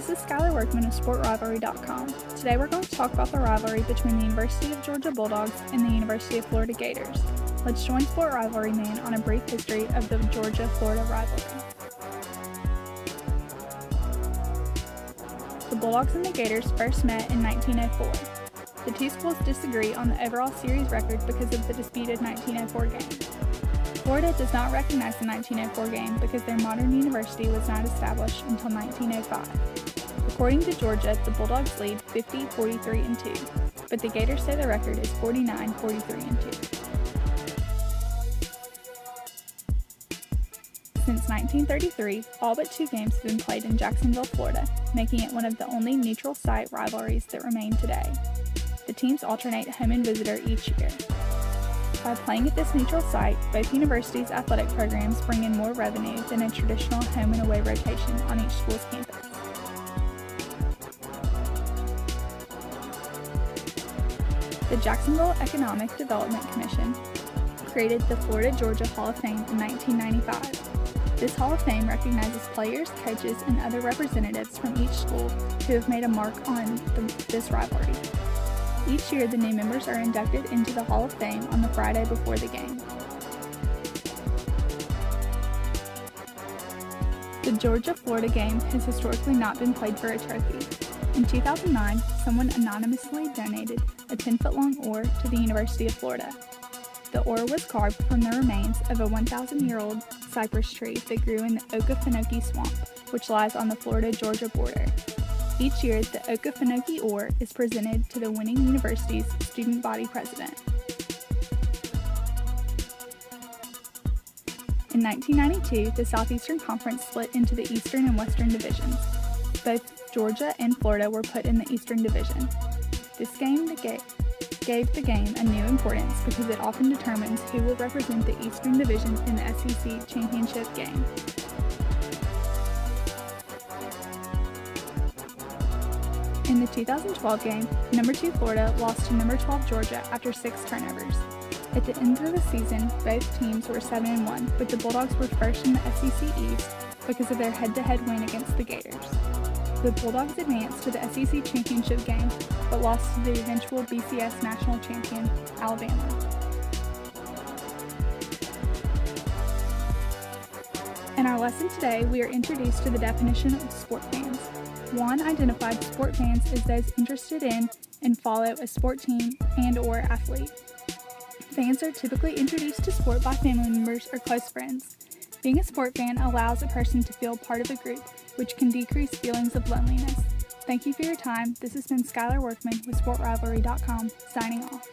This is Skylar Workman of SportRivalry.com. Today we're going to talk about the rivalry between the University of Georgia Bulldogs and the University of Florida Gators. Let's join Sport Rivalry Man on a brief history of the Georgia-Florida rivalry. The Bulldogs and the Gators first met in 1904. The two schools disagree on the overall series record because of the disputed 1904 game. Florida does not recognize the 1904 game because their modern university was not established until 1905. According to Georgia, the Bulldogs lead 50-43-2, but the Gators say the record is 49-43-2. Since 1933, all but two games have been played in Jacksonville, Florida, making it one of the only neutral site rivalries that remain today. The teams alternate home and visitor each year. By playing at this neutral site, both universities' athletic programs bring in more revenue than a traditional home and away rotation on each school's campus. The Jacksonville Economic Development Commission created the Florida-Georgia Hall of Fame in 1995. This Hall of Fame recognizes players, coaches, and other representatives from each school who have made a mark on this rivalry. Each year, the new members are inducted into the Hall of Fame on the Friday before the game. The Georgia-Florida game has historically not been played for a trophy. In 2009, someone anonymously donated a 10-foot-long oar to the University of Florida. The oar was carved from the remains of a 1,000-year-old cypress tree that grew in the Okefenokee Swamp, which lies on the Florida-Georgia border. Each year, the Okefenokee oar is presented to the winning university's student body president. In 1992, the Southeastern Conference split into the Eastern and Western divisions. Both Georgia and Florida were put in the Eastern Division. This game gave the game a new importance because it often determines who will represent the Eastern Division in the SEC championship game. In the 2012 game, number 2 Florida lost to number 12 Georgia after 6 turnovers. At the end of the season, both teams were 7-1, but the Bulldogs were first in the SEC East because of their head-to-head win against the Gators. The Bulldogs advanced to the SEC championship game, but lost to the eventual BCS national champion, Alabama. In our lesson today, we are introduced to the definition of sport fans. Juan identified sport fans as those interested in and follow a sport team and/or athlete. Fans are typically introduced to sport by family members or close friends. Being a sport fan allows a person to feel part of a group, which can decrease feelings of loneliness. Thank you for your time. This has been Skylar Workman with SportRivalry.com, signing off.